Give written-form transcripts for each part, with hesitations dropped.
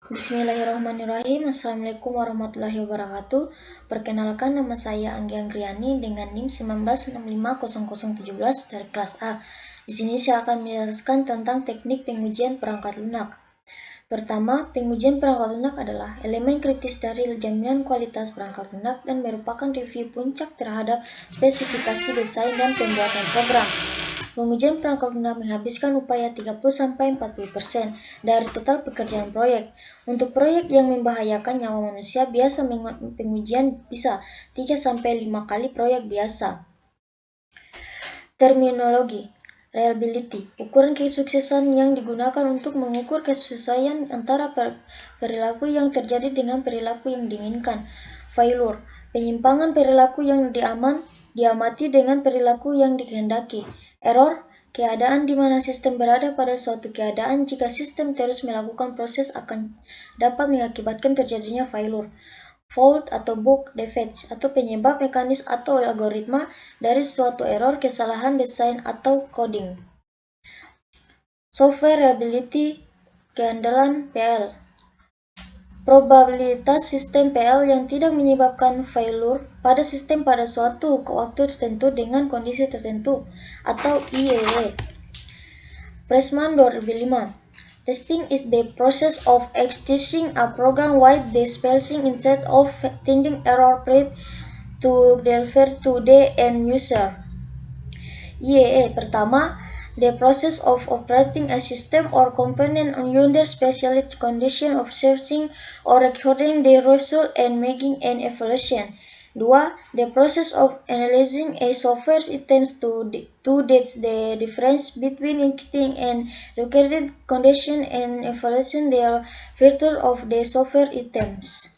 Bismillahirrahmanirrahim. Assalamualaikum warahmatullahi wabarakatuh. Perkenalkan, nama saya Anggi Anggriani dengan NIM 19650017 dari kelas A. Di sini saya akan menjelaskan tentang teknik pengujian perangkat lunak. Pertama, pengujian perangkat lunak adalah elemen kritis dari jaminan kualitas perangkat lunak dan merupakan review puncak terhadap spesifikasi desain dan pembuatan program. Pengujian perangkat lunak menghabiskan upaya 30-40% dari total pekerjaan proyek. Untuk proyek yang membahayakan nyawa manusia, biasa pengujian bisa 3-5 kali proyek biasa. Terminologi reliability, ukuran kesuksesan yang digunakan untuk mengukur kesesuaian antara perilaku yang terjadi dengan perilaku yang diinginkan. Failure, penyimpangan perilaku yang diamati dengan perilaku yang dikehendaki. Error, keadaan di mana sistem berada pada suatu keadaan jika sistem terus melakukan proses akan dapat mengakibatkan terjadinya failure. Fault atau bug, defects, atau penyebab mekanis atau algoritma dari suatu error, kesalahan desain, atau coding. Software reliability, keandalan PL. Probabilitas sistem PL yang tidak menyebabkan failure pada sistem pada suatu waktu tertentu dengan kondisi tertentu, atau IEE. Pressman 2005. Testing is the process of executing a program with the spacing instead of finding error rate to deliver to the end user. IEE pertama, the process of operating a system or component under specific condition of searching or recording the result and making an evaluation. 2. The process of analyzing a software items to detect the difference between existing and recorded condition and evaluating the virtue of the software items.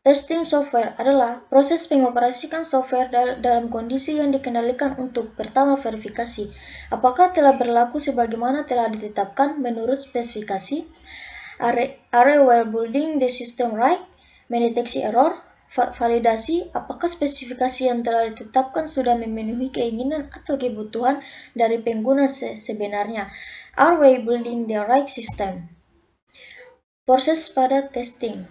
Testing software adalah proses mengoperasikan software dalam kondisi yang dikendalikan untuk pertama verifikasi apakah telah berlaku sebagaimana telah ditetapkan menurut spesifikasi, are we building the system right, mendeteksi error, validasi apakah spesifikasi yang telah ditetapkan sudah memenuhi keinginan atau kebutuhan dari pengguna sebenarnya, are we building the right system. Proses pada testing.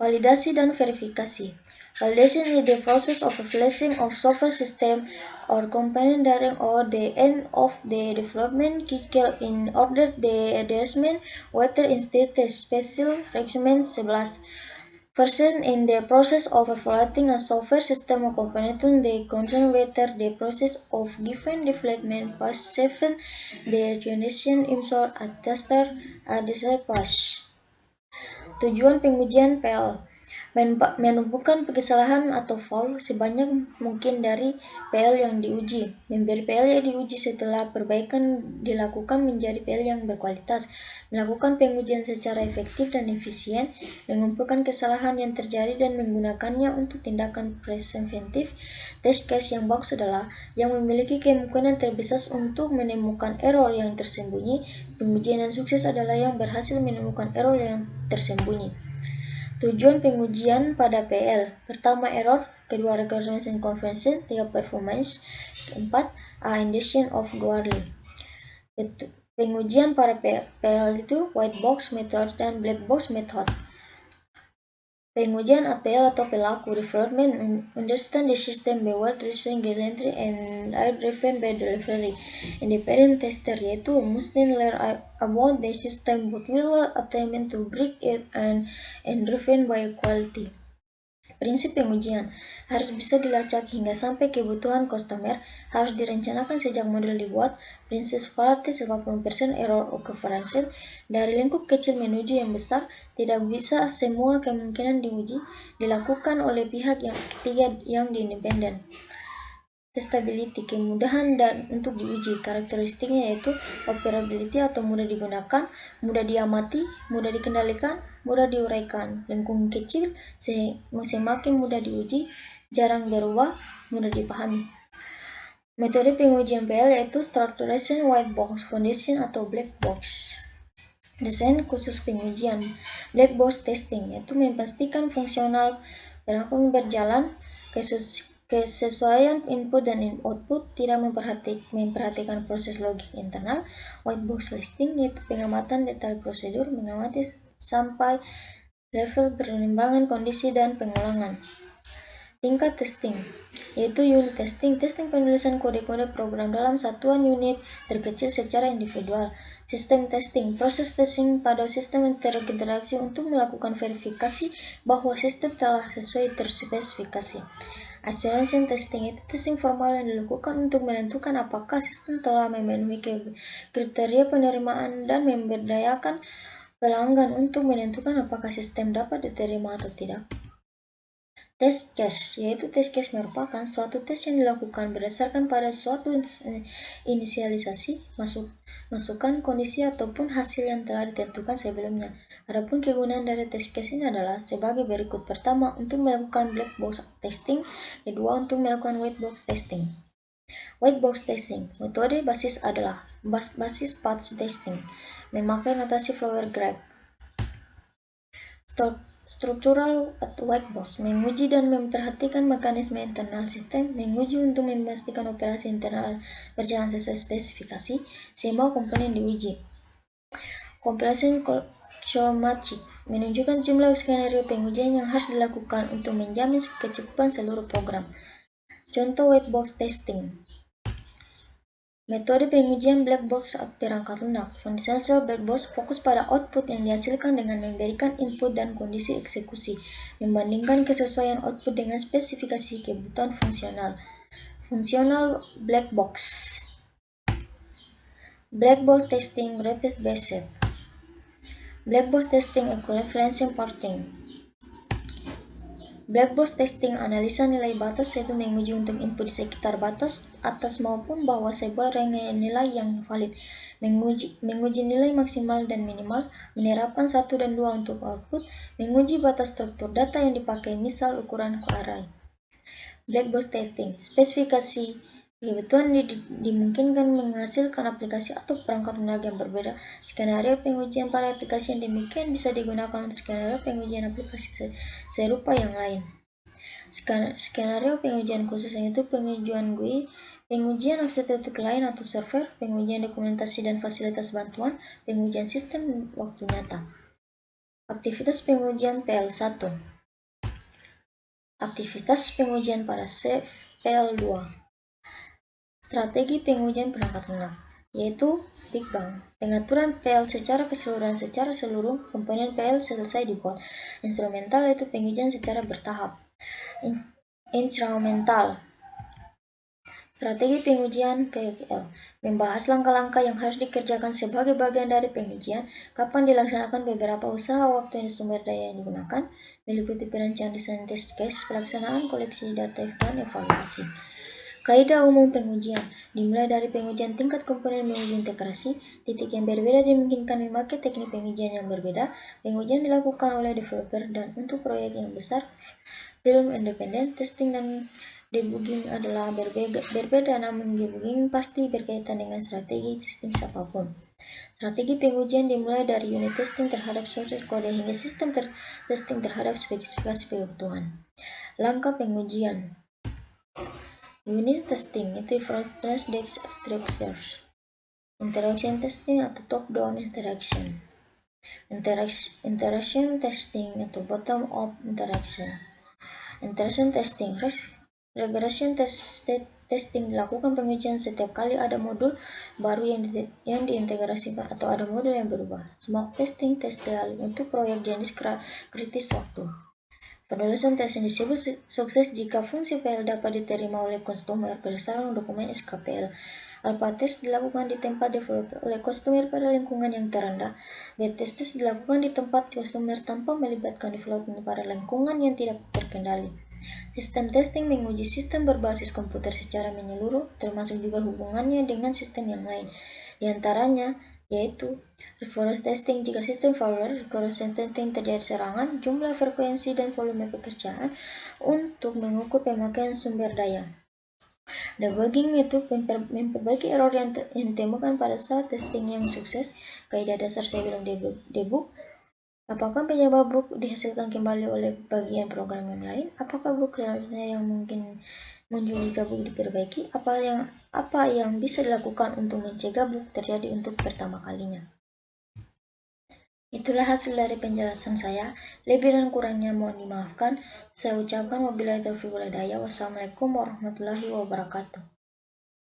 Validasi dan verifikasi. Validation is the process of evaluation of software system or component during or the end of the development cycle in order the adjustment whether instead the special requirement 11. First, in the process of evaluating a software system or component, they consider whether the process of given development was safe, the recognition imsor a tester a desired pass. Tujuan pengujian PL menumbuhkan kesalahan atau fault sebanyak mungkin dari PL yang diuji, memberi PL yang diuji setelah perbaikan dilakukan menjadi PL yang berkualitas, melakukan pengujian secara efektif dan efisien, mengumpulkan kesalahan yang terjadi dan menggunakannya untuk tindakan preventif. Test case yang bagus adalah yang memiliki kemungkinan terbesar untuk menemukan error yang tersembunyi. Pengujian yang sukses adalah yang berhasil menemukan error yang tersembunyi. Tujuan pengujian pada PL. Pertama, error. Kedua, requirements and convention. Tiga, performance. Keempat, indication of guarantee. Pengujian pada PL itu white box method dan black box method. Pengujian APL atau pelaku development understand the system by what reason guarantee and are driven by delivery. Independent tester yaitu must learn about the system but will attempt to break it and driven by quality. Prinsip pengujian harus bisa dilacak hingga sampai kebutuhan customer, harus direncanakan sejak model dibuat, prinsip quality 50% error occurrence dari lingkup kecil menuju yang besar, tidak bisa semua kemungkinan diuji, dilakukan oleh pihak yang ketiga yang independen. Testability, kemudahan dan untuk diuji. Karakteristiknya yaitu operability atau mudah digunakan, mudah diamati, mudah dikendalikan, mudah diuraikan. Lingkungan kecil semakin mudah diuji, jarang berubah, mudah dipahami. Metode pengujian PL yaitu structuration white box, foundation atau black box. Desain khusus pengujian black box testing yaitu memastikan fungsional berjalan Kesesuaian input dan output tidak memperhatikan proses logik internal. White box testing yaitu pengamatan detail prosedur, mengamati sampai level pengembangan kondisi dan pengulangan. Tingkat testing yaitu unit testing, testing penulisan kode-kode program dalam satuan unit terkecil secara individual. Sistem testing, proses testing pada sistem terinteraksi untuk melakukan verifikasi bahwa sistem telah sesuai terspesifikasi. Aspiration testing itu testing formal yang dilakukan untuk menentukan apakah sistem telah memenuhi kriteria penerimaan dan memberdayakan pelanggan untuk menentukan apakah sistem dapat diterima atau tidak. Test case, yaitu test case merupakan suatu tes yang dilakukan berdasarkan pada suatu inisialisasi, masukan, kondisi, ataupun hasil yang telah ditentukan sebelumnya. Adapun kegunaan dari test case ini adalah sebagai berikut. Pertama, untuk melakukan black box testing. Kedua, untuk melakukan white box testing. White box testing, metode basis adalah basis path testing, memakai notasi flower graph. Struktural atau white box, menguji dan memperhatikan mekanisme internal sistem, menguji untuk memastikan operasi internal berjalan sesuai spesifikasi, semua komponen diuji. Completion Matching, menunjukkan jumlah skenario pengujian yang harus dilakukan untuk menjamin kecukupan seluruh program. Contoh white box testing. Metode pengujian black box perangkat lunak. Foundational black box fokus pada output yang dihasilkan dengan memberikan input dan kondisi eksekusi, membandingkan kesesuaian output dengan spesifikasi kebutuhan fungsional. Functional black box. Black box testing rapid based. Black box testing equivalence parting. Black box testing analisa nilai batas yaitu menguji untuk input di sekitar batas atas maupun bawah sebuah range nilai yang valid. Menguji nilai maksimal dan minimal, menerapkan 1 dan 2 untuk output, menguji batas struktur data yang dipakai, misal ukuran array. Black box testing, spesifikasi kebutuhan dimungkinkan menghasilkan aplikasi atau perangkat lunak yang berbeda. Skenario pengujian pada aplikasi yang demikian bisa digunakan untuk skenario pengujian aplikasi serupa yang lain. Skenario pengujian khusus yaitu pengujian GUI, pengujian arsitektur klien atau server, pengujian dokumentasi dan fasilitas bantuan, pengujian sistem waktu nyata. Aktivitas pengujian PL1. Aktivitas pengujian pada PL2. Strategi pengujian perangkat lunak, yaitu Big Bang. Pengaturan PL secara keseluruhan secara seluruh komponen PL selesai dibuat. Instrumental yaitu pengujian secara bertahap. Instrumental. Strategi pengujian PL membahas langkah-langkah yang harus dikerjakan sebagai bagian dari pengujian, kapan dilaksanakan beberapa usaha, waktu dan sumber daya yang digunakan, meliputi perencanaan desain test case, pelaksanaan koleksi data dan evaluasi. Kaidah umum pengujian dimulai dari pengujian tingkat komponen menguji integrasi. Titik yang berbeda dimungkinkan memakai teknik pengujian yang berbeda. Pengujian dilakukan oleh developer dan untuk proyek yang besar, film independen, testing dan debugging adalah berbeda, namun debugging pasti berkaitan dengan strategi testing apapun. Strategi pengujian dimulai dari unit testing terhadap source kode hingga sistem testing terhadap spesifikasi kebutuhan. Langkah pengujian. Unit testing itu first desk structures. Interaction testing atau top-down interaction. Interaction testing atau bottom-up interaction. Interaction testing, regression testing dilakukan pengujian setiap kali ada modul baru yang diintegrasikan atau ada modul yang berubah. Smoke testing, tes trial untuk proyek jenis kritis waktu. Penulisan tes yang disebut sukses jika fungsi PL dapat diterima oleh customer berdasarkan dokumen SKPL. Alpha test dilakukan di tempat developer oleh customer pada lingkungan yang terendah. Beta test dilakukan di tempat customer tanpa melibatkan developer pada lingkungan yang tidak terkendali. Sistem testing menguji sistem berbasis komputer secara menyeluruh, termasuk juga hubungannya dengan sistem yang lain. Di antaranya yaitu reverse testing jika sistem failure, recurrent testing terjadi serangan, jumlah frekuensi dan volume pekerjaan untuk mengukur pemakaian sumber daya. Debugging itu memperbaiki error yang ditemukan pada saat testing yang sukses. Kaidah dasar sebelum debug. Apakah penyebab bug dihasilkan kembali oleh bagian program yang lain? Apakah bug yang mungkin muncul jika bug diperbaiki, apa yang bisa dilakukan untuk mencegah bug terjadi untuk pertama kalinya. Itulah hasil dari penjelasan saya. Lebih dan kurangnya mohon dimaafkan. Saya ucapkan wabillahi taufiq wal hidayah. Wassalamualaikum warahmatullahi wabarakatuh.